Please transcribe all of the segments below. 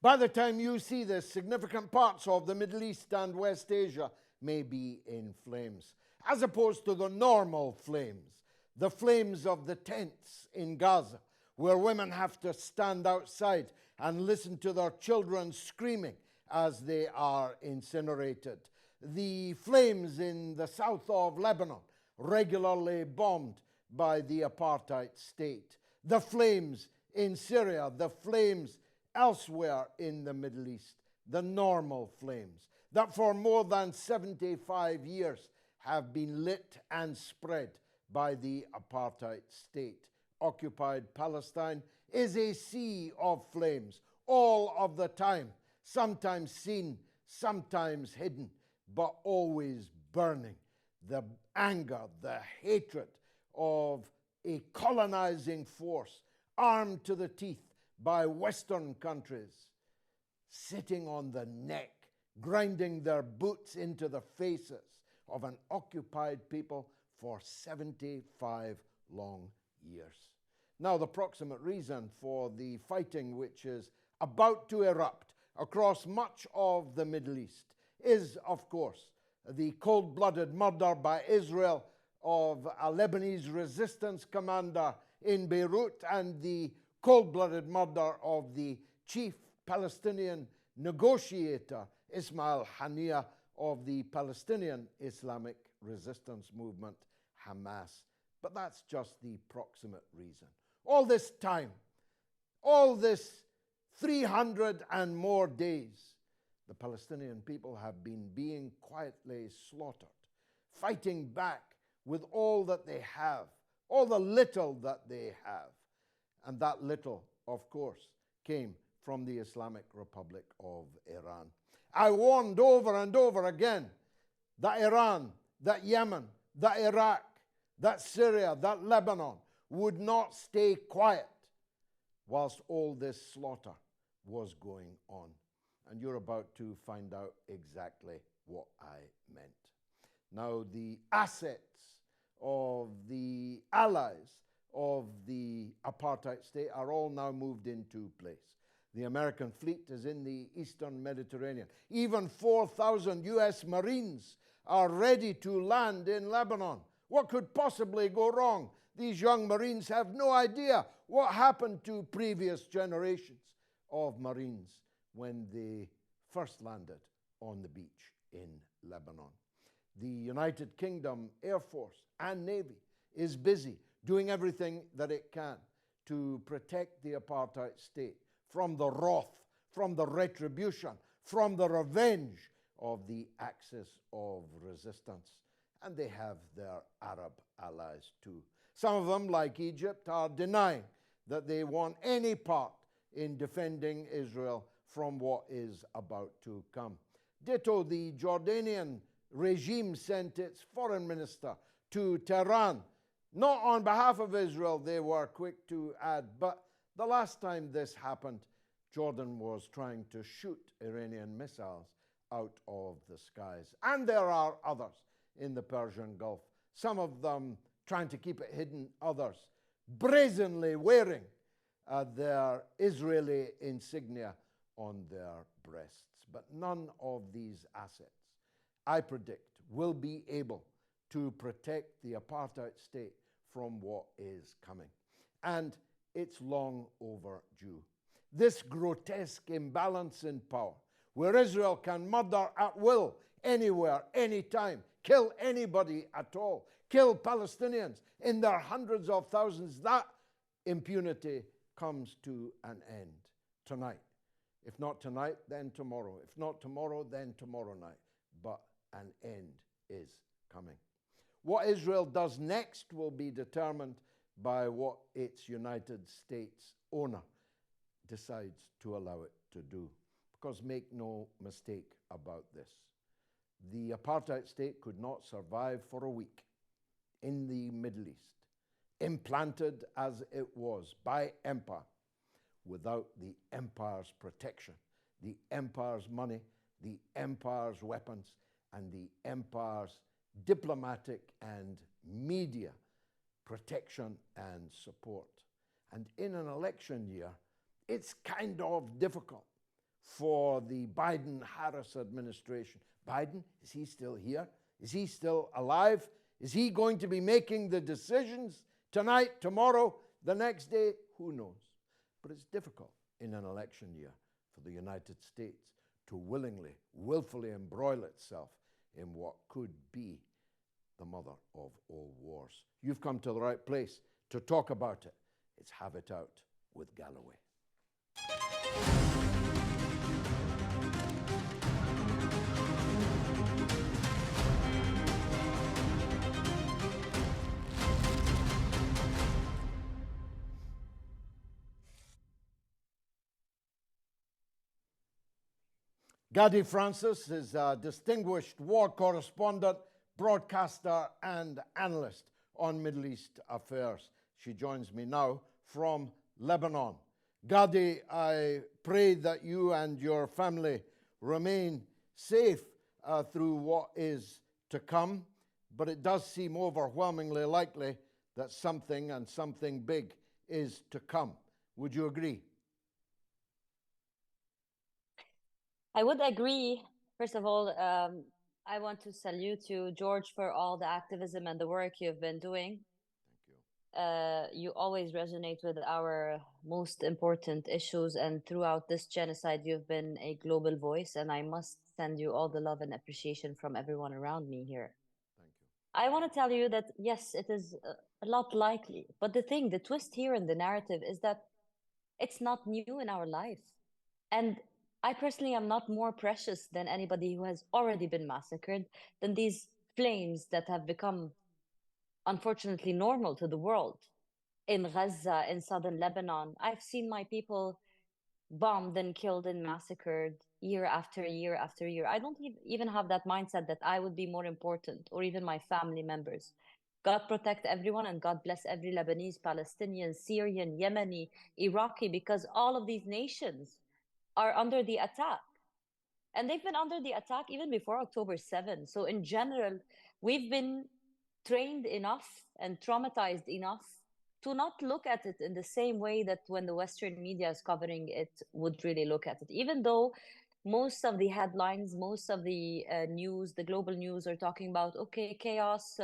By the time you see this, significant parts of the Middle East and West Asia may be in flames, as opposed to the normal flames, the flames of the tents in Gaza, where women have to stand outside and listen to their children screaming as they are incinerated. The flames in the south of Lebanon, regularly bombed by the apartheid state. The flames in Syria, the flames elsewhere in the Middle East, the normal flames that for more than 75 years have been lit and spread by the apartheid state. Occupied Palestine is a sea of flames all of the time, sometimes seen, sometimes hidden, but always burning. The anger, the hatred of a colonizing force armed to the teeth by Western countries, sitting on the neck, grinding their boots into the faces of an occupied people for 75 long years. Now, the proximate reason for the fighting which is about to erupt across much of the Middle East is, of course, the cold-blooded murder by Israel of a Lebanese resistance commander in Beirut and the cold-blooded murder of the chief Palestinian negotiator, Ismail Haniyeh, of the Palestinian Islamic Resistance Movement, Hamas. But that's just the proximate reason. All this time, all this 300 and more days, the Palestinian people have been being quietly slaughtered, fighting back with all that they have, all the little that they have. And that little, of course, came from the Islamic Republic of Iran. I warned over and over again that Iran, that Yemen, that Iraq, that Syria, that Lebanon would not stay quiet whilst all this slaughter was going on. And you're about to find out exactly what I meant. Now, the assets of the allies of the apartheid state are all now moved into place. The American fleet is in the eastern Mediterranean. Even 4,000 US Marines are ready to land in Lebanon. What could possibly go wrong? These young Marines have no idea what happened to previous generations of Marines when they first landed on the beach in Lebanon. The United Kingdom Air Force and Navy is busy doing everything that it can to protect the apartheid state from the wrath, from the retribution, from the revenge of the axis of resistance. And they have their Arab allies too. Some of them, like Egypt, are denying that they want any part in defending Israel from what is about to come. Ditto, the Jordanian regime sent its foreign minister to Tehran, not on behalf of Israel, they were quick to add, but the last time this happened, Jordan was trying to shoot Iranian missiles out of the skies. And there are others in the Persian Gulf, some of them trying to keep it hidden, others brazenly wearing their Israeli insignia on their breasts. But none of these assets, I predict, will be able to protect the apartheid state from what is coming. And it's long overdue. This grotesque imbalance in power, where Israel can murder at will, anywhere, anytime, kill anybody at all, kill Palestinians in their hundreds of thousands, that impunity comes to an end tonight. If not tonight, then tomorrow. If not tomorrow, then tomorrow night. But an end is coming. What Israel does next will be determined by what its United States owner decides to allow it to do. Because make no mistake about this, the apartheid state could not survive for a week in the Middle East, implanted as it was by empire, without the empire's protection, the empire's money, the empire's weapons, and the empire's diplomatic and media protection and support. And in an election year, it's kind of difficult for the Biden-Harris administration. Biden, is he still here? Is he still alive? Is he going to be making the decisions tonight, tomorrow, the next day? Who knows? But it's difficult in an election year for the United States to willfully embroil itself in what could be the mother of all wars. You've come to the right place to talk about it. It's Have It Out with Galloway. Ghadi Francis is a distinguished war correspondent, broadcaster, and analyst on Middle East affairs. She joins me now from Lebanon. Ghadi, I pray that you and your family remain safe through what is to come, but it does seem overwhelmingly likely that something big is to come. Would you agree? I would agree. First of all, I want to salute you, George, for all the activism and the work you've been doing. Thank you. You always resonate with our most important issues, and throughout this genocide, you've been a global voice, and I must send you all the love and appreciation from everyone around me here. Thank you. I want to tell you that, yes, it is a lot likely, but the twist here in the narrative is that it's not new in our life. And I personally am not more precious than anybody who has already been massacred, than these flames that have become, unfortunately, normal to the world. In Gaza, in southern Lebanon, I've seen my people bombed and killed and massacred year after year after year. I don't even have that mindset that I would be more important, or even my family members. God protect everyone, and God bless every Lebanese, Palestinian, Syrian, Yemeni, Iraqi, because all of these nations are under the attack. And they've been under the attack even before October 7. So in general, we've been trained enough and traumatized enough to not look at it in the same way that when the Western media is covering it would really look at it. Even though most of the headlines, most of the news, the global news are talking about, okay, chaos,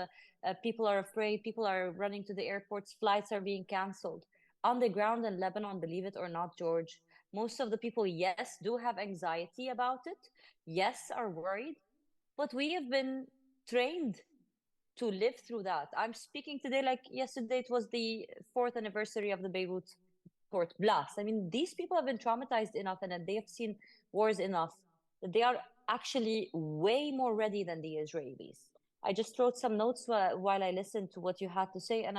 people are afraid, people are running to the airports, flights are being canceled. On the ground in Lebanon, believe it or not, George, most of the people, yes, do have anxiety about it, yes, are worried, but we have been trained to live through that. I'm speaking today like yesterday, it was the 4th anniversary of the Beirut port blast. I mean, these people have been traumatized enough and they have seen wars enough that they are actually way more ready than the Israelis. I just wrote some notes while I listened to what you had to say, and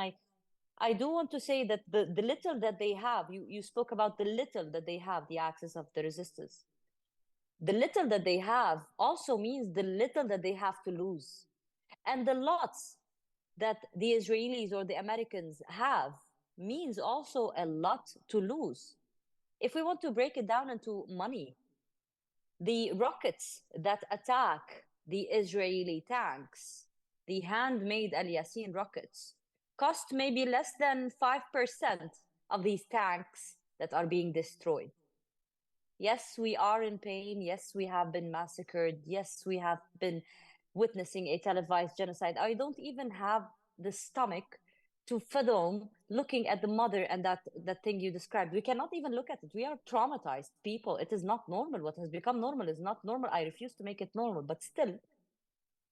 I do want to say that the little that they have, you spoke about the little that they have, the axis of the resistance. The little that they have also means the little that they have to lose. And the lots that the Israelis or the Americans have means also a lot to lose. If we want to break it down into money, the rockets that attack the Israeli tanks, the handmade Al Yassin rockets, cost maybe less than 5% of these tanks that are being destroyed. Yes, we are in pain. Yes, we have been massacred. Yes, we have been witnessing a televised genocide. I don't even have the stomach to fathom looking at the mother and that thing you described. We cannot even look at it. We are traumatized people. It is not normal. What has become normal is not normal. I refuse to make it normal. But still,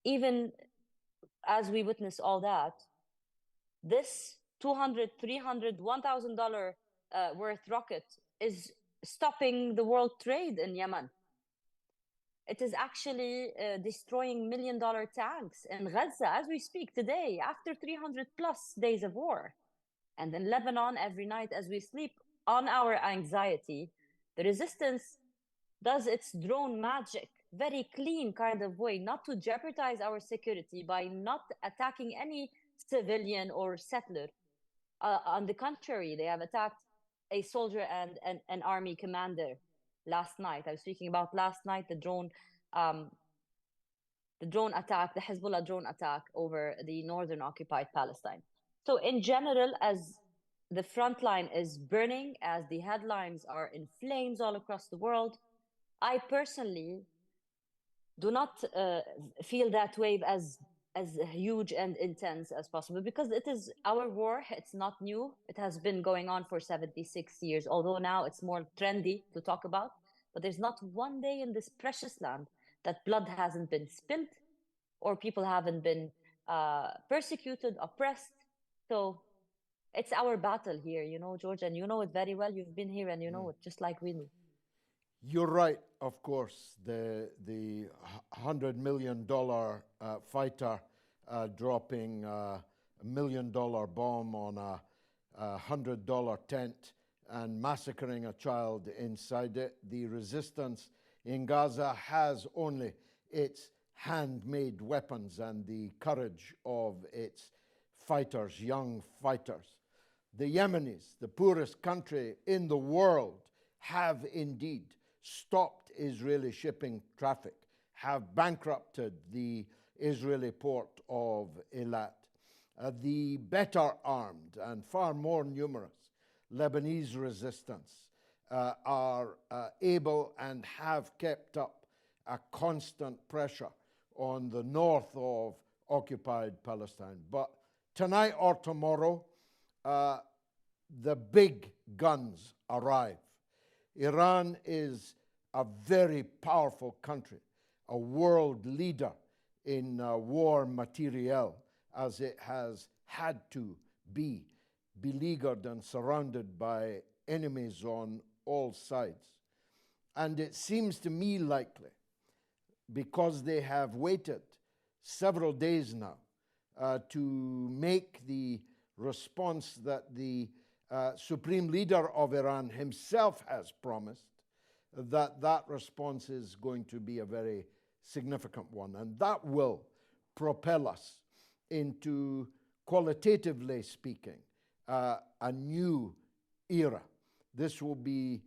even as we witness all that, this $200, $300, $1,000 worth rocket is stopping the world trade in Yemen. It is actually destroying $1 million tanks in Gaza as we speak today, after 300 plus days of war. And in Lebanon, every night as we sleep on our anxiety, the resistance does its drone magic, very clean kind of way, not to jeopardize our security by not attacking any civilian or settler. On the contrary, they have attacked a soldier and an army commander last night. I was speaking about last night, the drone attack, the Hezbollah drone attack over the northern occupied Palestine. So in general, as the front line is burning, as the headlines are in flames all across the world, I personally do not feel that wave as huge and intense as possible, because it is our war. It's not new. It has been going on for 76 years, although now it's more trendy to talk about. But there's not one day in this precious land that blood hasn't been spilled or people haven't been persecuted, oppressed. So it's our battle here, George, and you know it very well. You've been here and you know it just like we do. You're right, of course. The $100 million fighter dropping $1 million bomb on a $100 tent and massacring a child inside it. The resistance in Gaza has only its handmade weapons and the courage of its fighters, young fighters. The Yemenis, the poorest country in the world, have indeed stopped Israeli shipping traffic, have bankrupted the Israeli port of Eilat. The better armed and far more numerous Lebanese resistance are able and have kept up a constant pressure on the north of occupied Palestine. But tonight or tomorrow, the big guns arrive. Iran is a very powerful country, a world leader in war materiel, as it has had to be, beleaguered and surrounded by enemies on all sides. And it seems to me likely, because they have waited several days now to make the response that the supreme leader of Iran himself has promised, that response is going to be a very significant one. And that will propel us into, qualitatively speaking, a new era. This will be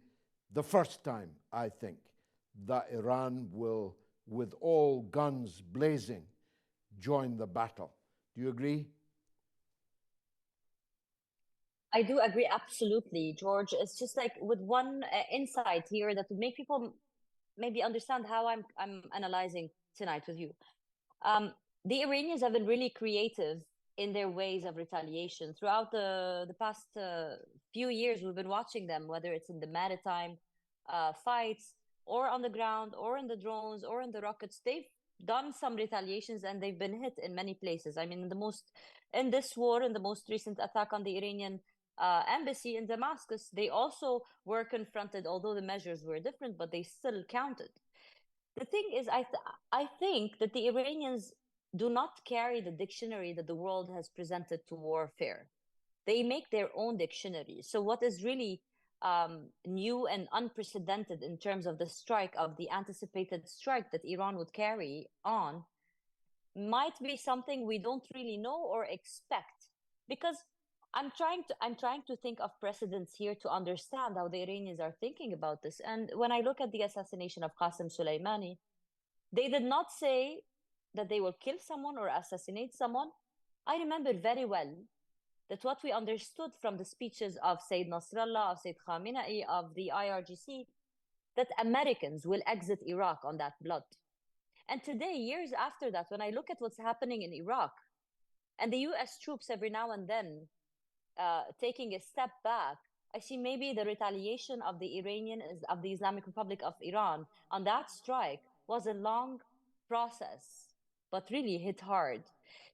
the first time, I think, that Iran will, with all guns blazing, join the battle. Do you agree? I do agree absolutely, George. It's just like with one insight here that would make people maybe understand how I'm analyzing tonight with you. The Iranians have been really creative in their ways of retaliation throughout the past few years. We've been watching them, whether it's in the maritime fights or on the ground or in the drones or in the rockets. They've done some retaliations and they've been hit in many places. I mean, in this war, in the most recent attack on the Iranian embassy in Damascus, they also were confronted, although the measures were different, but they still counted. The thing is, I think that the Iranians do not carry the dictionary that the world has presented to warfare. They make their own dictionary. So what is really new and unprecedented in terms of the strike, of the anticipated strike that Iran would carry on, might be something we don't really know or expect. Because I'm trying to think of precedents here to understand how the Iranians are thinking about this. And when I look at the assassination of Qasem Soleimani, they did not say that they will kill someone or assassinate someone. I remember very well that what we understood from the speeches of Sayyid Nasrallah, of Sayyid Khamenei, of the IRGC, that Americans will exit Iraq on that blood. And today, years after that, when I look at what's happening in Iraq, and the US troops every now and then taking a step back, I see maybe the retaliation of the of the Islamic Republic of Iran on that strike was a long process, but really hit hard.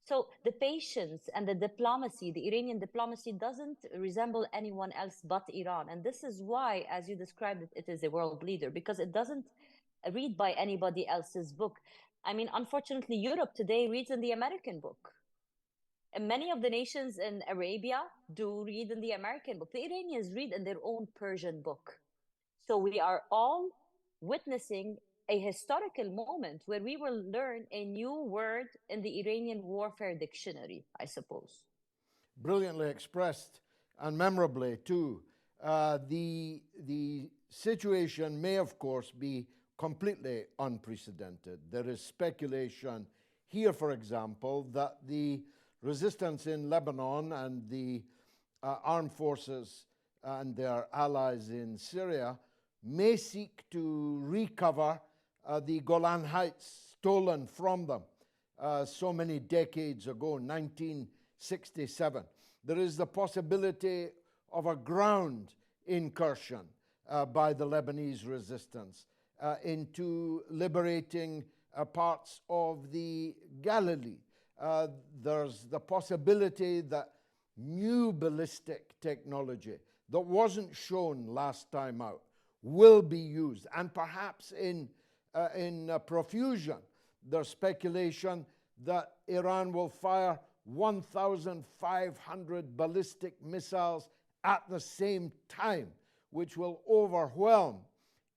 So the patience and the diplomacy, the Iranian diplomacy, doesn't resemble anyone else but Iran. And this is why, as you described it, it is a world leader, because it doesn't read by anybody else's book. I mean, unfortunately, Europe today reads in the American book. And many of the nations in Arabia do read in the American book. The Iranians read in their own Persian book. So we are all witnessing a historical moment where we will learn a new word in the Iranian warfare dictionary, I suppose. Brilliantly expressed and memorably, too. The situation may, of course, be completely unprecedented. There is speculation here, for example, that the resistance in Lebanon and the armed forces and their allies in Syria may seek to recover the Golan Heights stolen from them so many decades ago, 1967. There is the possibility of a ground incursion by the Lebanese resistance into liberating parts of the Galilee. There's the possibility that new ballistic technology that wasn't shown last time out will be used, and perhaps in profusion. There's speculation that Iran will fire 1,500 ballistic missiles at the same time, which will overwhelm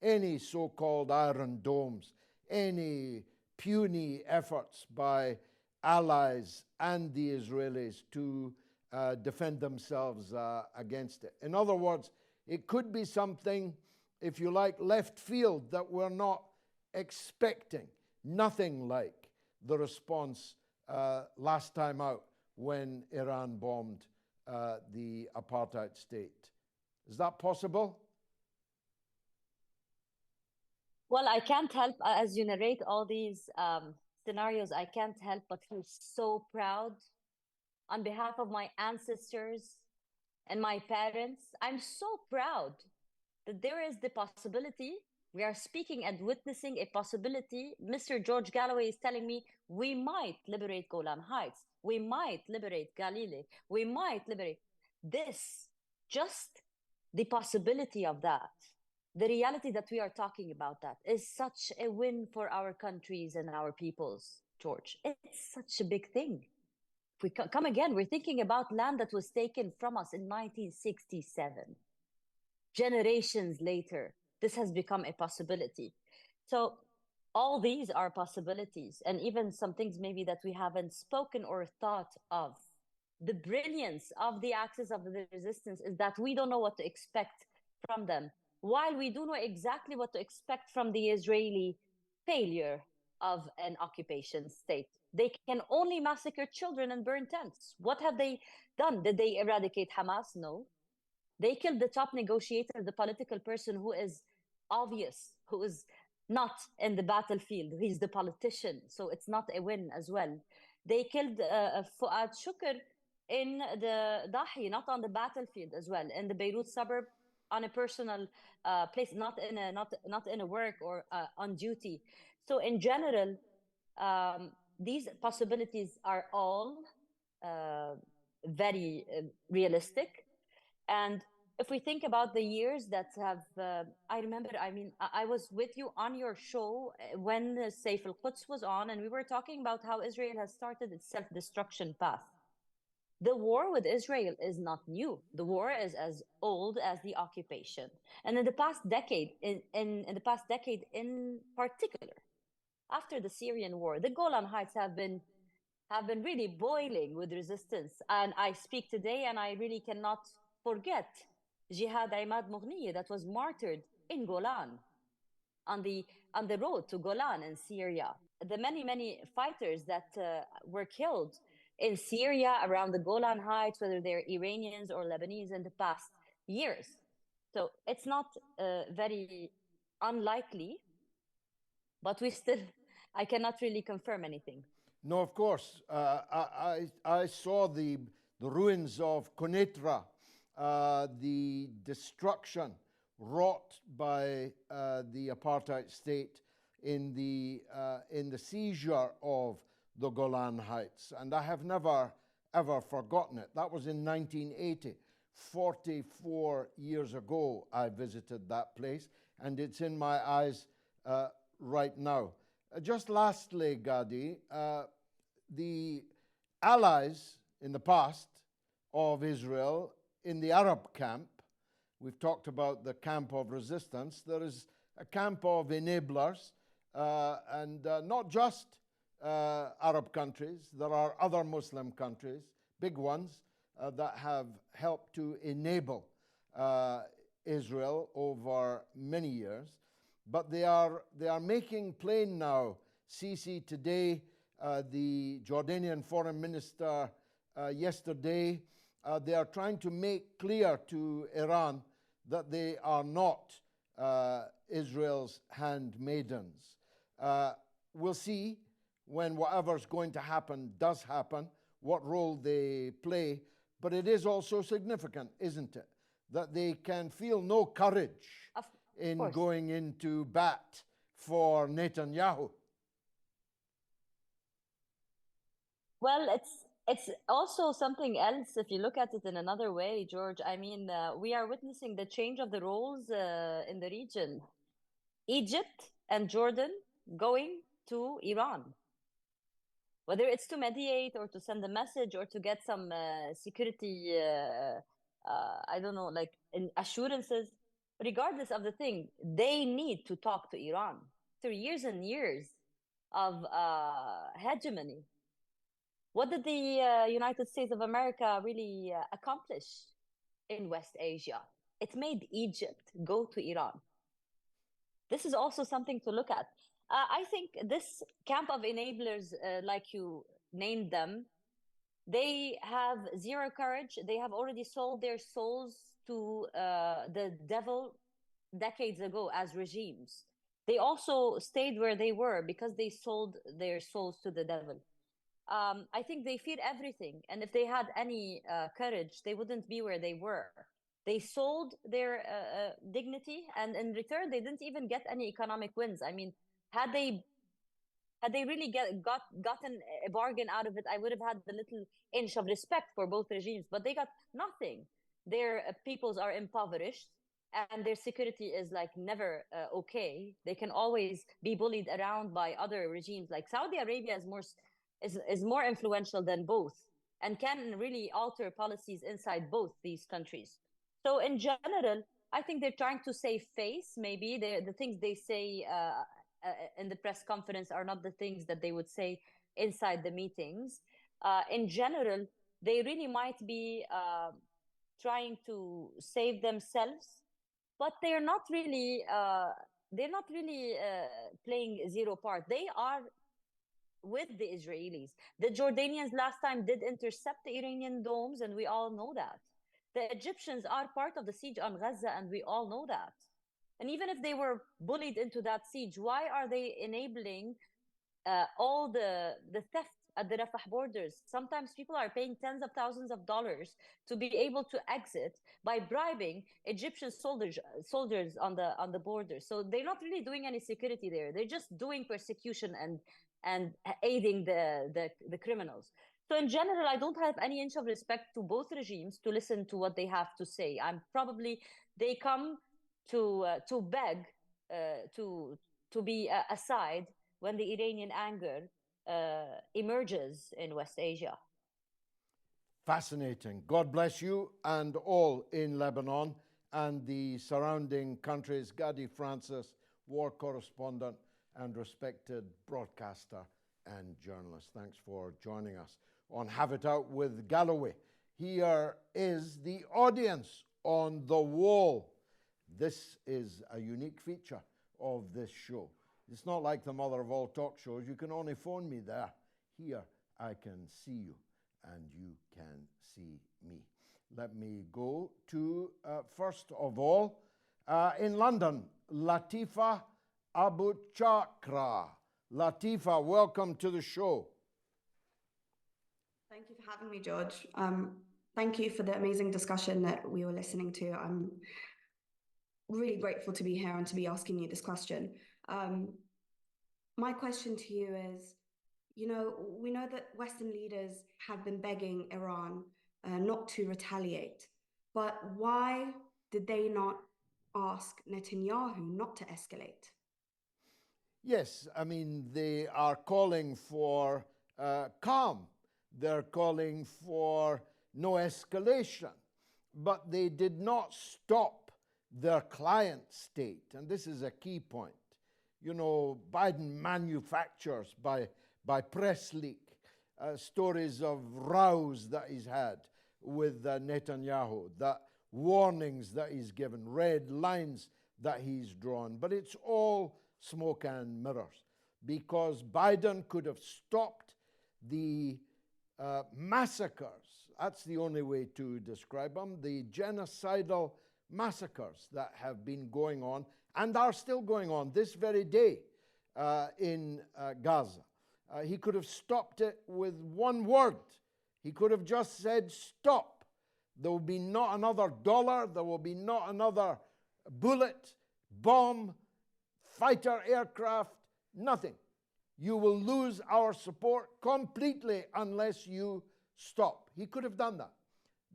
any so-called iron domes, any puny efforts by allies and the Israelis to defend themselves against it. In other words, it could be something, if you like, left field that we're not expecting. Nothing like the response last time out when Iran bombed the apartheid state. Is that possible? Well, I can't help, as you narrate all these scenarios, I can't help but feel so proud on behalf of my ancestors and my parents. I'm so proud that there is the possibility. We are speaking and witnessing a possibility. Mr. George Galloway is telling me we might liberate Golan Heights. We might liberate Galilee. We might liberate this. Just the possibility of that, the reality that we are talking about, that is such a win for our countries and our peoples, George. It's such a big thing. If we come again, we're thinking about land that was taken from us in 1967. Generations later, this has become a possibility. So all these are possibilities, and even some things maybe that we haven't spoken or thought of. The brilliance of the axis of the resistance is that we don't know what to expect from them, while we do know exactly what to expect from the Israeli failure of an occupation state. They can only massacre children and burn tents. What have they done? Did they eradicate Hamas? No. They killed the top negotiator, the political person who is obvious, who is not in the battlefield. He's the politician, so it's not a win as well. They killed Fuad Shukr in the Dahi, not on the battlefield as well, in the Beirut suburb, on a personal place, not in a work or on duty. So in general, these possibilities are all very realistic. And if we think about the years that have, I remember, I was with you on your show when Saif al-Quds was on, and we were talking about how Israel has started its self-destruction path. The war with Israel is not new. The war is as old as the occupation. And in the past decade, in the past decade in particular, after the Syrian war, the Golan Heights have been really boiling with resistance. And I speak today, and I really cannot forget Jihad Imad Mughniye that was martyred in Golan, on the road to Golan in Syria. The many fighters that were killed in Syria around the Golan Heights, whether they're Iranians or Lebanese, in the past years. So it's not very unlikely, but I cannot really confirm anything. No, of course. I saw the ruins of Quneitra, the destruction wrought by the apartheid state in the seizure of the Golan Heights, and I have never ever forgotten it. That was in 1980. 44 years ago, I visited that place, and it's in my eyes right now. Just lastly, Ghadi, the allies in the past of Israel in the Arab camp, we've talked about the camp of resistance, there is a camp of enablers, and not just Arab countries. There are other Muslim countries, big ones, that have helped to enable Israel over many years. But they are making plain now. Sisi today, the Jordanian foreign minister yesterday, they are trying to make clear to Iran that they are not Israel's handmaidens. We'll see when whatever's going to happen does happen, what role they play, but it is also significant, isn't it, that they can feel no courage in going into bat for Netanyahu. Well, it's also something else if you look at it in another way, George. I mean, we are witnessing the change of the roles in the region. Egypt and Jordan going to Iran, whether it's to mediate or to send a message or to get some security, I don't know, like assurances. Regardless of the thing, they need to talk to Iran. Through years and years of hegemony, what did the United States of America really accomplish in West Asia? It made Egypt go to Iran. This is also something to look at. I think this camp of enablers, like you named them, they have zero courage. They have already sold their souls to the devil decades ago as regimes. They also stayed where they were because they sold their souls to the devil. I think they fear everything. And if they had any courage, they wouldn't be where they were. They sold their dignity, and in return, they didn't even get any economic wins. I mean, had they really gotten a bargain out of it, I would have had the little inch of respect for both regimes. But they got nothing. Their peoples are impoverished, and their security is like never okay. They can always be bullied around by other regimes. Like Saudi Arabia is more influential than both, and can really alter policies inside both these countries. So in general, I think they're trying to save face. Maybe the things they say in the press conference are not the things that they would say inside the meetings. In general, they really might be trying to save themselves, but they're not really playing zero part. They are with the Israelis. The Jordanians last time did intercept the Iranian domes, and we all know that. The Egyptians are part of the siege on Gaza, and we all know that. And even if they were bullied into that siege, why are they enabling all the theft at the Rafah borders? Sometimes people are paying tens of thousands of dollars to be able to exit by bribing Egyptian soldiers on the border. So they're not really doing any security there. They're just doing persecution and aiding the criminals. So in general, I don't have any inch of respect to both regimes to listen to what they have to say. They come to beg to be aside when the Iranian anger emerges in West Asia. Fascinating. God bless you and all in Lebanon and the surrounding countries. Ghadi Francis, war correspondent and respected broadcaster and journalist. Thanks for joining us on Have It Out with Galloway. Here is the audience on the wall. This is a unique feature of this show. It's not like the mother of all talk shows. You can only phone me there. Here I can see you and you can see me. Let me go to, first of all, in London, Latifa Abu Chakra. Latifa, welcome to the show. Thank you for having me, George. Thank you for the amazing discussion that we were listening to. I'm really grateful to be here and to be asking you this question. My question to you is, we know that Western leaders have been begging Iran not to retaliate, but why did they not ask Netanyahu not to escalate? Yes, I mean, they are calling for calm. They're calling for no escalation, but they did not stop their client state. And this is a key point. Biden manufactures by press leak stories of rows that he's had with Netanyahu, that warnings that he's given, red lines that he's drawn. But it's all smoke and mirrors, because Biden could have stopped the massacres. That's the only way to describe them, the genocidal massacres that have been going on and are still going on this very day in Gaza. He could have stopped it with one word. He could have just said, stop. There will be not another dollar. There will be not another bullet, bomb, fighter aircraft, nothing. You will lose our support completely unless you stop. He could have done that,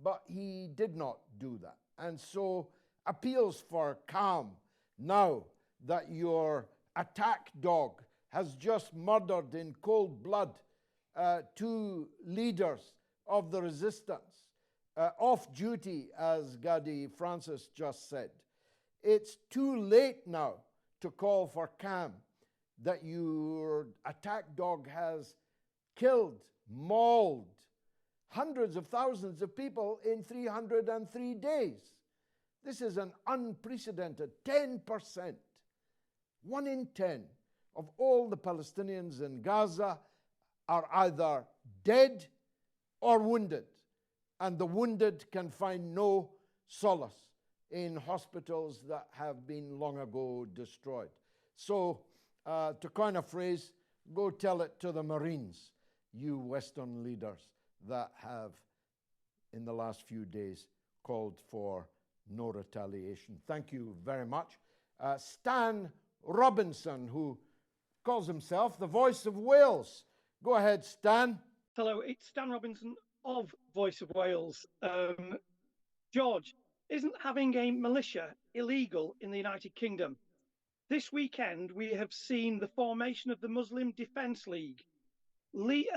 but he did not do that. And so appeals for calm now that your attack dog has just murdered in cold blood two leaders of the resistance, off duty, as Ghadi Francis just said. It's too late now to call for calm, that your attack dog has killed, mauled hundreds of thousands of people in 303 days. This is an unprecedented 10%. 1 in 10 of all the Palestinians in Gaza are either dead or wounded, and the wounded can find no solace in hospitals that have been long ago destroyed. So, to coin a phrase, go tell it to the Marines, you Western leaders that have, in the last few days, called for no retaliation. Thank you very much. Stan Robinson, who calls himself the Voice of Wales. Go ahead, Stan. Hello, it's Stan Robinson of Voice of Wales. George, isn't having a militia illegal in the United Kingdom? This weekend, we have seen the formation of the Muslim Defence League, the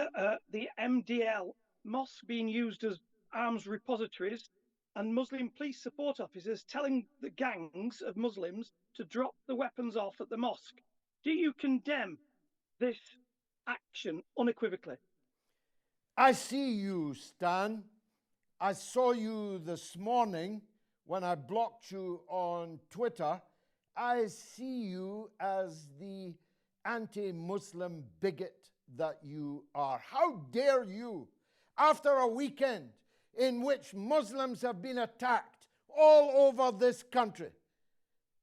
MDL, mosques being used as arms repositories, and Muslim police support officers telling the gangs of Muslims to drop the weapons off at the mosque. Do you condemn this action unequivocally? I see you, Stan. I saw you this morning when I blocked you on Twitter. I see you as the anti-Muslim bigot that you are. How dare you, after a weekend in which Muslims have been attacked all over this country,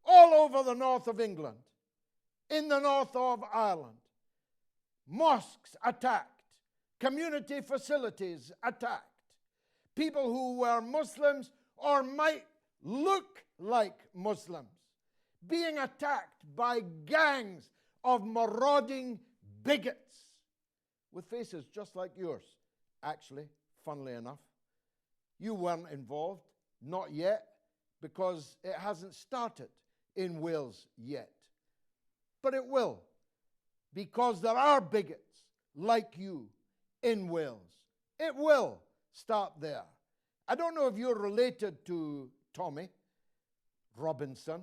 all over the north of England, in the north of Ireland, mosques attacked, community facilities attacked, people who were Muslims or might look like Muslims being attacked by gangs of marauding bigots with faces just like yours. Actually, funnily enough, you weren't involved, not yet, because it hasn't started in Wales yet. But it will, because there are bigots like you in Wales. It will start there. I don't know if you're related to Tommy Robinson,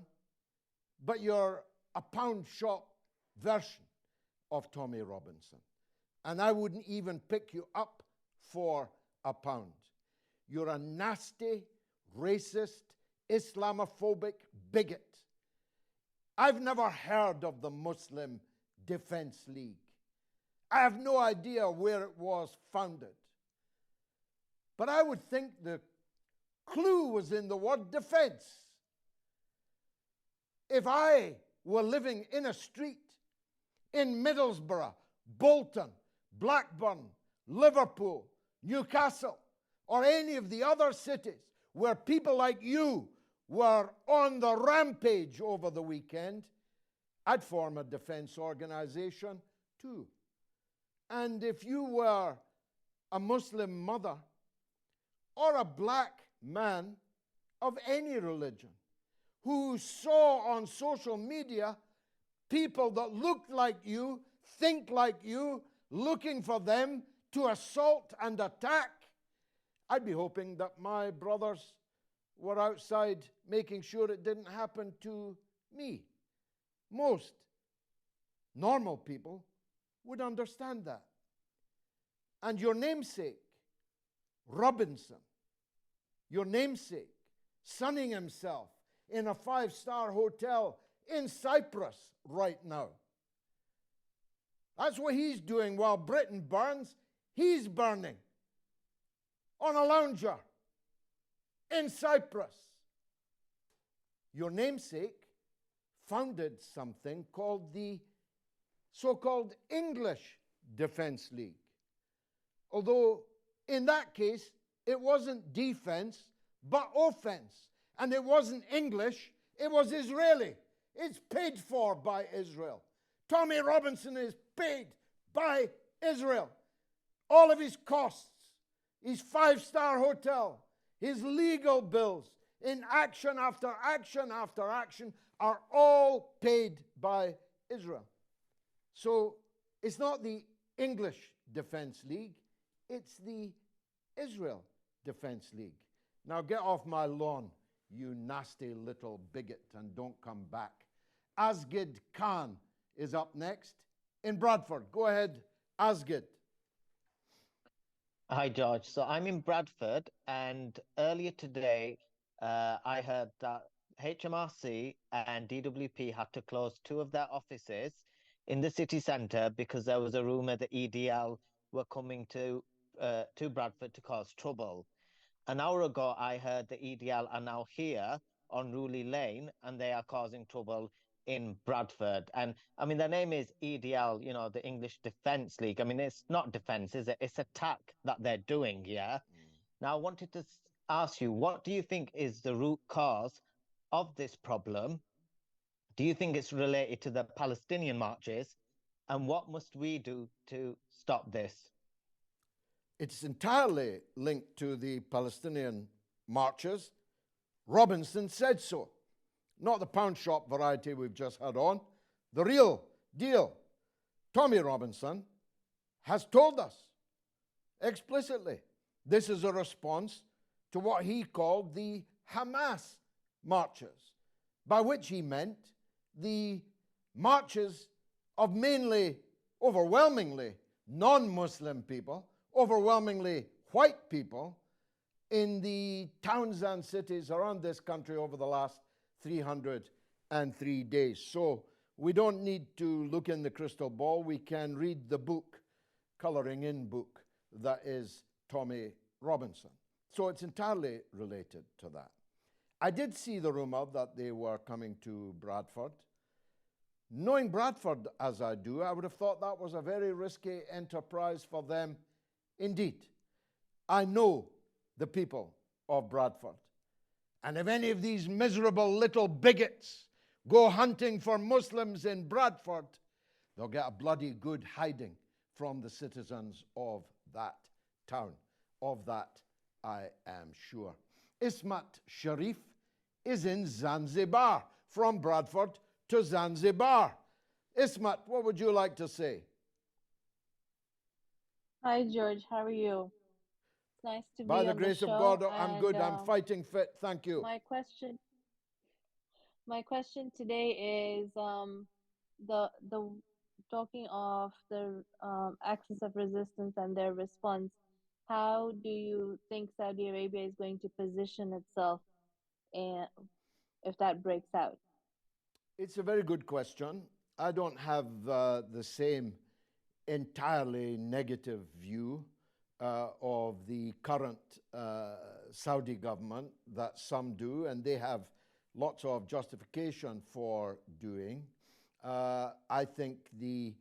but you're a pound shop version of Tommy Robinson. And I wouldn't even pick you up for a pound. You're a nasty, racist, Islamophobic bigot. I've never heard of the Muslim Defence League. I have no idea where it was founded. But I would think the clue was in the word defence. If I were living in a street in Middlesbrough, Bolton, Blackburn, Liverpool, Newcastle, or any of the other cities where people like you were on the rampage over the weekend, I'd form a defense organization too. And if you were a Muslim mother or a black man of any religion who saw on social media people that looked like you, think like you, looking for them to assault and attack, I'd be hoping that my brothers were outside making sure it didn't happen to me. Most normal people would understand that. And your namesake, Robinson, your namesake, sunning himself in a 5-star hotel in Cyprus right now. That's what he's doing while Britain burns. He's burning on a lounger in Cyprus. Your namesake founded something called the so-called English Defence League. Although in that case, it wasn't defense, but offense. And it wasn't English, it was Israeli. It's paid for by Israel. Tommy Robinson is paid by Israel. All of his costs, his five-star hotel, his legal bills, in action after action after action, are all paid by Israel. So it's not the English Defence League, it's the Israel Defence League. Now get off my lawn, you nasty little bigot, and don't come back. Asgid Khan is up next in Bradford. Go ahead, Asgid. Hi, George. So I'm in Bradford, and earlier today, I heard that HMRC and DWP had to close two of their offices in the city centre because there was a rumour that EDL were coming to Bradford to cause trouble. An hour ago, I heard the EDL are now here on Ruley Lane, and they are causing trouble in Bradford. And I mean, their name is EDL, you know, the English Defence League. I mean, it's not defence, is it? It's attack that they're doing, yeah? Now, I wanted to ask you, what do you think is the root cause of this problem? Do you think it's related to the Palestinian marches? And what must we do to stop this? It's entirely linked to the Palestinian marches. Robinson said so. Not the pound shop variety we've just had on. The real deal. Tommy Robinson has told us explicitly this is a response to what he called the Hamas marches, by which he meant the marches of mainly, overwhelmingly, non-Muslim people, overwhelmingly white people in the towns and cities around this country over the last 303 days. So we don't need to look in the crystal ball. We can read the book, colouring in book, that is Tommy Robinson. So it's entirely related to that. I did see the rumour that they were coming to Bradford. Knowing Bradford as I do, I would have thought that was a very risky enterprise for them indeed. I know the people of Bradford. And if any of these miserable little bigots go hunting for Muslims in Bradford, they'll get a bloody good hiding from the citizens of that town. Of that, I am sure. Ismat Sharif is in Zanzibar, from Bradford to Zanzibar. Ismat, what would you like to say? Hi, George. How are you? It's nice to By be the on the grace of show. God, I'm good. I'm fighting fit. Thank you. My question today is the talking of the axis of resistance and their response. How do you think Saudi Arabia is going to position itself if that breaks out? It's a very good question. I don't have the same entirely negative view of the current Saudi government that some do, and they have lots of justification for doing. I think the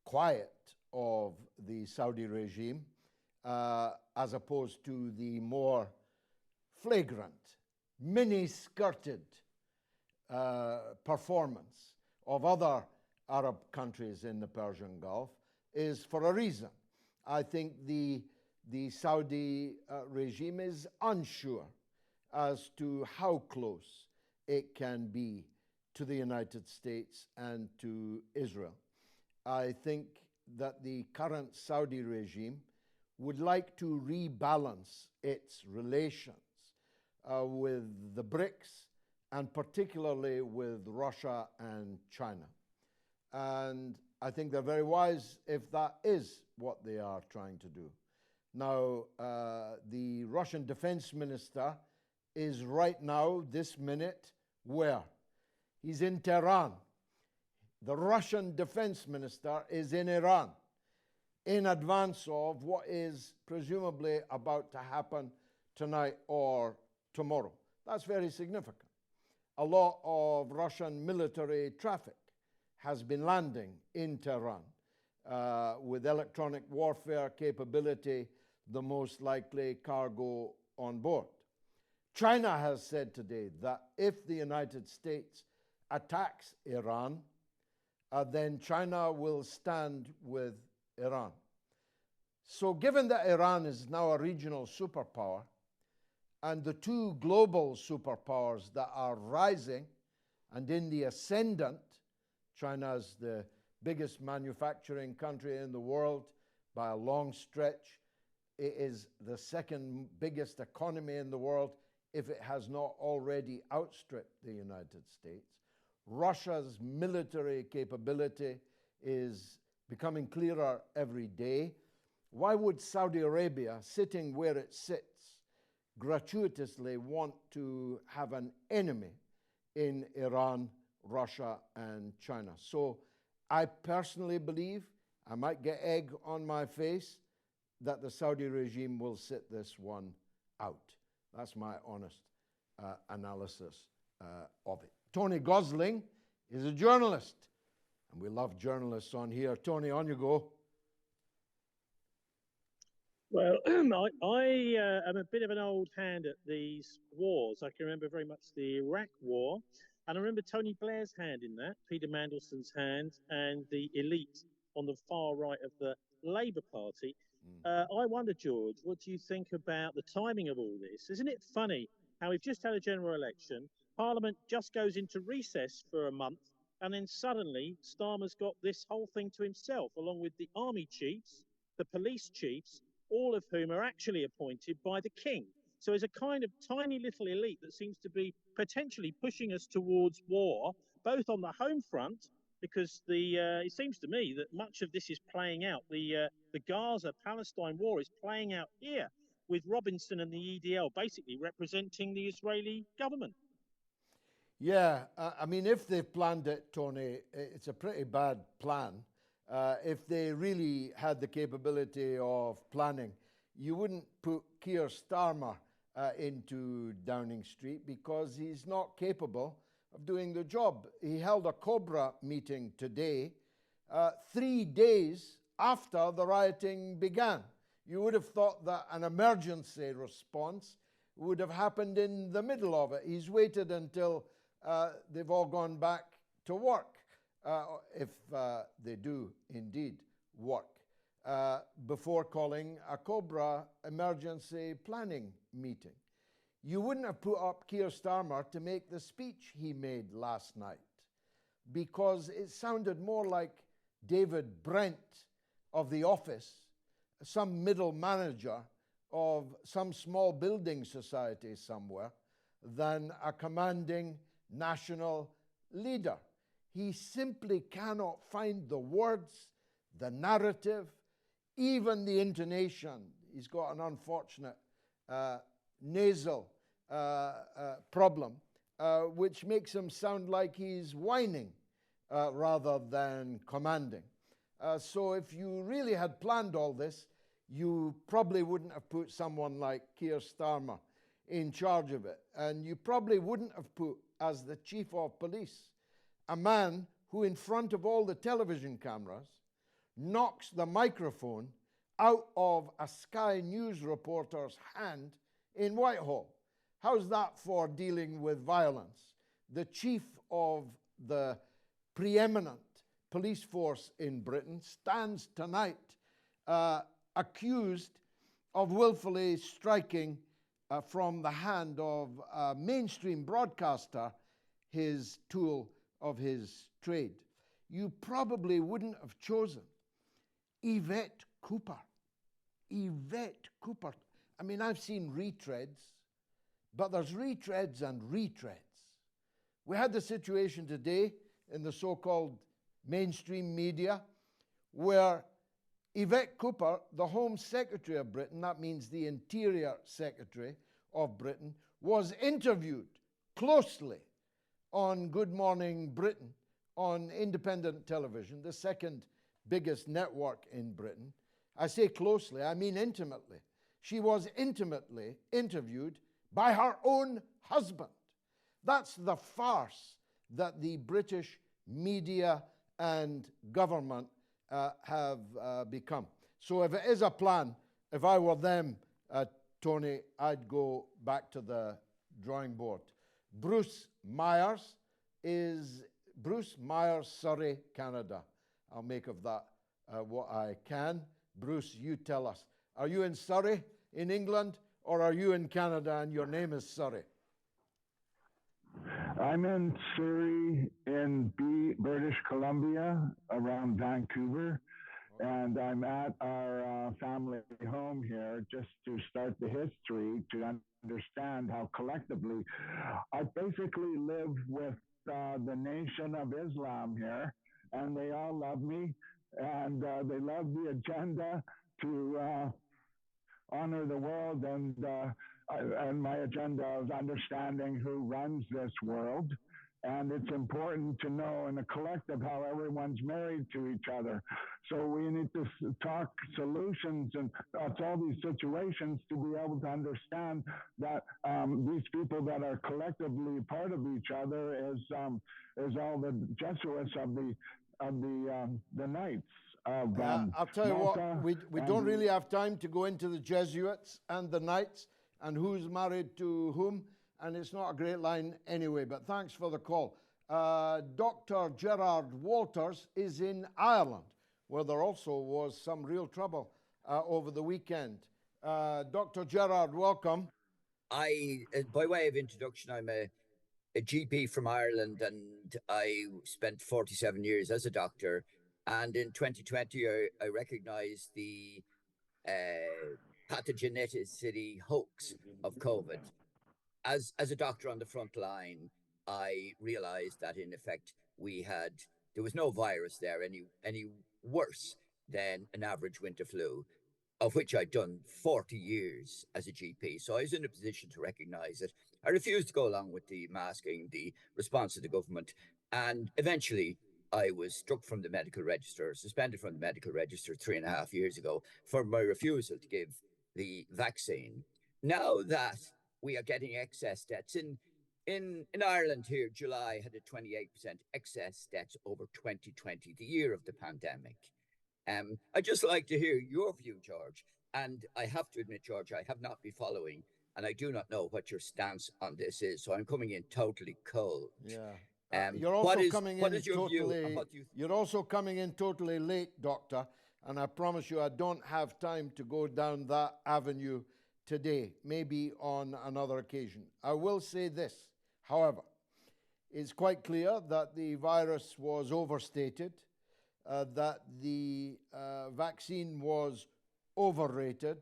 quiet of the Saudi regime, as opposed to the more flagrant, mini-skirted performance of other Arab countries in the Persian Gulf, is for a reason. I think the Saudi regime is unsure as to how close it can be to the United States and to Israel. I think that the current Saudi regime would like to rebalance its relations with the BRICS and particularly with Russia and China. And I think they're very wise if that is what they are trying to do. Now, the Russian defense minister is right now, this minute, where? He's in Tehran. The Russian defense minister is in Iran in advance of what is presumably about to happen tonight or tomorrow. That's very significant. a lot of Russian military traffic has been landing in Tehran with electronic warfare capability, the most likely cargo on board. China has said today that if the United States attacks Iran, then China will stand with Iran. So given that Iran is now a regional superpower, and the two global superpowers that are rising and in the ascendant, China is the biggest manufacturing country in the world by a long stretch. It is the second biggest economy in the world, if it has not already outstripped the United States. Russia's military capability is becoming clearer every day. Why would Saudi Arabia, sitting where it sits, gratuitously want to have an enemy in Iran, Russia, and China? So I personally believe, I might get egg on my face, that the Saudi regime will sit this one out. That's my honest analysis of it. Tony Gosling is a journalist, and we love journalists on here. Tony, on you go. Well, I am a bit of an old hand at these wars. I can remember very much the Iraq War, and I remember Tony Blair's hand in that, Peter Mandelson's hand, and the elite on the far right of the Labour Party. I wonder, George, what do you think about the timing of all this? Isn't it funny how we've just had a general election, Parliament just goes into recess for a month, and then suddenly Starmer's got this whole thing to himself, along with the army chiefs, the police chiefs, all of whom are actually appointed by the king. So there's a kind of tiny little elite that seems to be potentially pushing us towards war, both on the home front, because it seems to me that much of this is playing out. The Gaza-Palestine war is playing out here, with Robinson and the EDL basically representing the Israeli government. Yeah, I mean, if they've planned it, Tony, it's a pretty bad plan. If they really had the capability of planning, you wouldn't put Keir Starmer into Downing Street because he's not capable of doing the job. He held a Cobra meeting today, 3 days after the rioting began. You would have thought that an emergency response would have happened in the middle of it. He's waited until they've all gone back to work. If they do indeed work, before calling a Cobra emergency planning meeting. You wouldn't have put up Keir Starmer to make the speech he made last night, because it sounded more like David Brent of The Office, some middle manager of some small building society somewhere, than a commanding national leader. He simply cannot find the words, the narrative, even the intonation. He's got an unfortunate nasal problem, which makes him sound like he's whining rather than commanding. So if you really had planned all this, you probably wouldn't have put someone like Keir Starmer in charge of it. And you probably wouldn't have put as the chief of police a man who, in front of all the television cameras, knocks the microphone out of a Sky News reporter's hand in Whitehall. How's that for dealing with violence? The chief of the preeminent police force in Britain stands tonight accused of willfully striking from the hand of a mainstream broadcaster his tool of his trade. You probably wouldn't have chosen Yvette Cooper. Yvette Cooper. I mean, I've seen retreads, but there's retreads and retreads. We had the situation today in the so-called mainstream media where Yvette Cooper, the Home Secretary of Britain, that means the Interior Secretary of Britain, was interviewed closely on Good Morning Britain on independent television, the second biggest network in Britain. I say closely, I mean intimately. She was intimately interviewed by her own husband. That's the farce that the British media and government have become. So if it is a plan, if I were them, Tony, I'd go back to the drawing board. Bruce Myers, Surrey, Canada. I'll make of that what I can. Bruce, you tell us. Are you in Surrey, in England, or are you in Canada and your name is Surrey? I'm in Surrey in British Columbia, around Vancouver, and I'm at our family home here just to start the history to understand how collectively I basically live with the Nation of Islam here, and they all love me, and they love the agenda to honor the world and my agenda of understanding who runs this world. And it's important to know in a collective how everyone's married to each other. So we need to talk solutions and all these situations to be able to understand that these people that are collectively part of each other is all the Jesuits of the Knights. I'll tell you what, we don't really have time to go into the Jesuits and the Knights and who's married to whom, and it's not a great line anyway, but thanks for the call. Dr. Gerard Walters is in Ireland, where there also was some real trouble over the weekend. Dr. Gerard, welcome. By way of introduction, I'm a GP from Ireland, and I spent 47 years as a doctor. And in 2020, I recognized the pathogenicity hoax of COVID. As a doctor on the front line, I realized that in effect there was no virus there any worse than an average winter flu, of which I'd done 40 years as a GP. So I was in a position to recognize it. I refused to go along with the masking, the response of the government, and eventually I was struck from the medical register, suspended from the medical register 3.5 years ago for my refusal to give the vaccine. Now that we are getting excess deaths in Ireland here, July had a 28% excess deaths over 2020, the year of the pandemic. I'd just like to hear your view, George. And I have to admit, George, I have not been following, and I do not know what your stance on this is. So I'm coming in totally cold. Yeah. You're also coming in totally. You're also coming in totally late, Doctor, and I promise you, I don't have time to go down that avenue today. Maybe on another occasion. I will say this, however, it's quite clear that the virus was overstated, that the vaccine was overrated,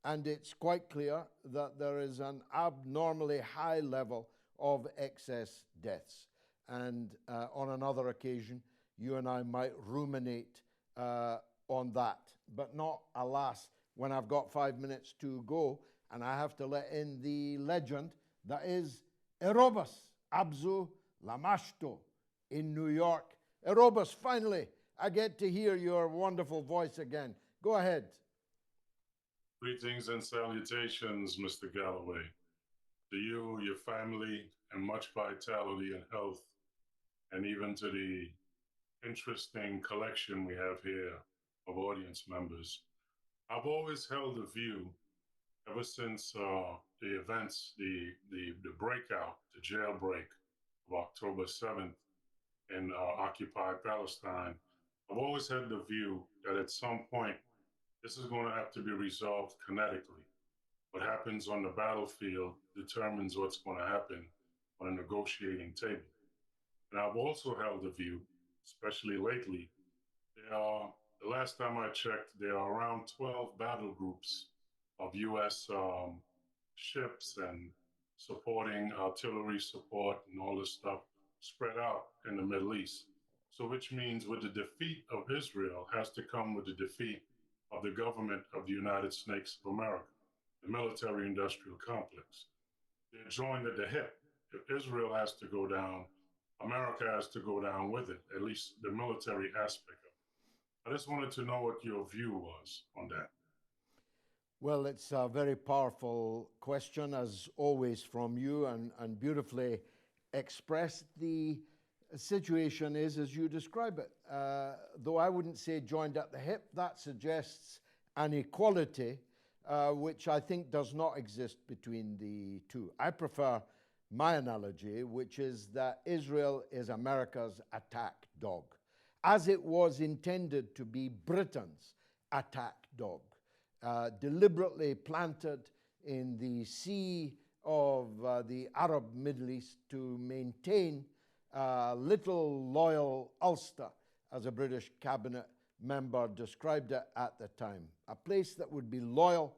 and it's quite clear that there is an abnormally high level of excess deaths. And on another occasion, you and I might ruminate on that, but not, alas, when I've got 5 minutes to go and I have to let in the legend that is Erobus Abzu Lamashto in New York. Erobus, finally, I get to hear your wonderful voice again. Go ahead. Greetings and salutations, Mr. Galloway. To you, your family, and much vitality and health, and even to the interesting collection we have here of audience members. I've always held a view ever since the events, the breakout, the jailbreak of October 7th in occupied Palestine. I've always had the view that at some point, this is going to have to be resolved kinetically. What happens on the battlefield determines what's going to happen on a negotiating table. And I've also held the view, especially lately, the last time I checked, there are around 12 battle groups of U.S. Ships and supporting artillery support and all this stuff spread out in the Middle East. So which means with the defeat of Israel has to come with the defeat of the government of the United States of America, the military-industrial complex. They're joined at the hip. If Israel has to go down, America has to go down with it, at least the military aspect of it. I just wanted to know what your view was on that. Well, it's a very powerful question, as always, from you, and beautifully expressed, the situation is as you describe it. Though I wouldn't say joined at the hip, that suggests an equality which I think does not exist between the two. I prefer my analogy, which is that Israel is America's attack dog, as it was intended to be Britain's attack dog, deliberately planted in the sea of the Arab Middle East to maintain little loyal Ulster, as a British cabinet member described it at the time, a place that would be loyal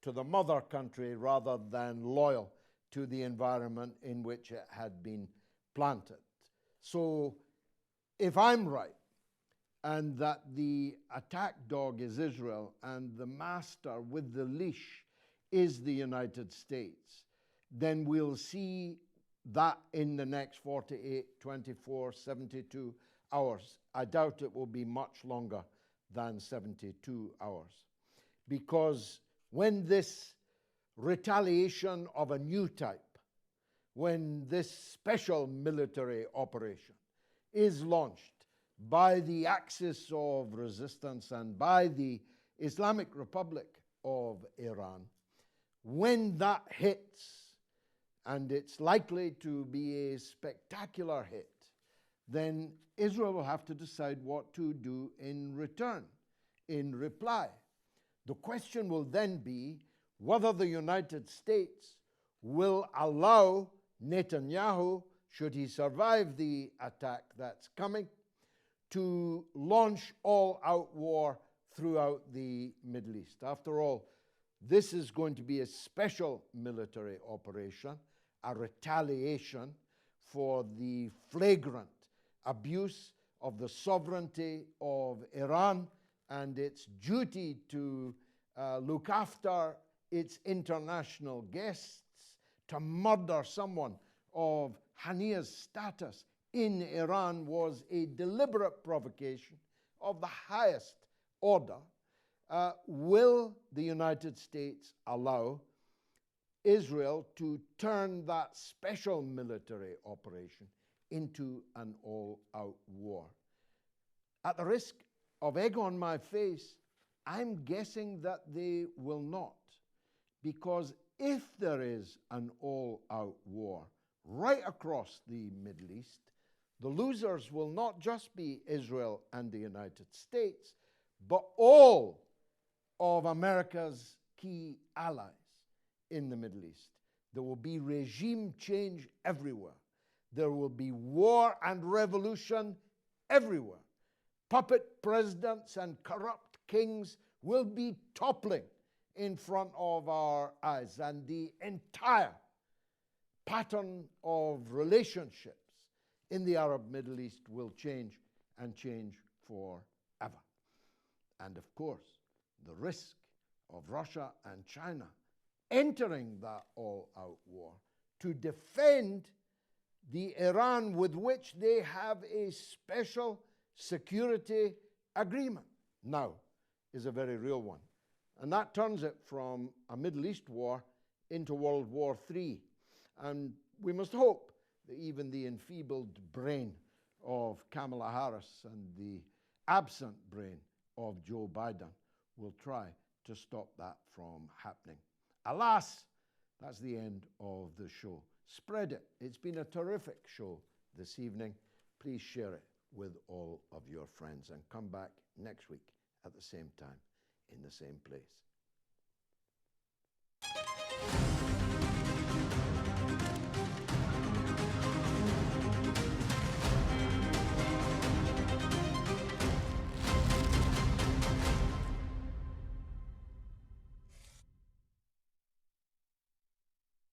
to the mother country rather than loyal to the environment in which it had been planted. So if I'm right, and that the attack dog is Israel and the master with the leash is the United States, then we'll see that in the next 48, 24, 72 hours. I doubt it will be much longer than 72 hours. Because when this retaliation of a new type, when this special military operation is launched by the Axis of Resistance and by the Islamic Republic of Iran, when that hits, and it's likely to be a spectacular hit, then Israel will have to decide what to do in return, in reply. The question will then be whether the United States will allow Netanyahu, should he survive the attack that's coming, to launch all-out war throughout the Middle East. After all, this is going to be a special military operation, a retaliation for the flagrant abuse of the sovereignty of Iran and its duty to look after its international guests, to murder someone of Hania's status in Iran was a deliberate provocation of the highest order. Will the United States allow Israel to turn that special military operation into an all-out war? At the risk of egg on my face, I'm guessing that they will not. Because if there is an all-out war right across the Middle East, the losers will not just be Israel and the United States, but all of America's key allies in the Middle East. There will be regime change everywhere. There will be war and revolution everywhere. Puppet presidents and corrupt kings will be toppling in front of our eyes, and the entire pattern of relationships in the Arab Middle East will change and change forever. And of course, the risk of Russia and China entering that all-out war to defend the Iran with which they have a special security agreement now is a very real one. And that turns it from a Middle East war into World War III. And we must hope that even the enfeebled brain of Kamala Harris and the absent brain of Joe Biden will try to stop that from happening. Alas, that's the end of the show. Spread it. It's been a terrific show this evening. Please share it with all of your friends and come back next week at the same time in the same place.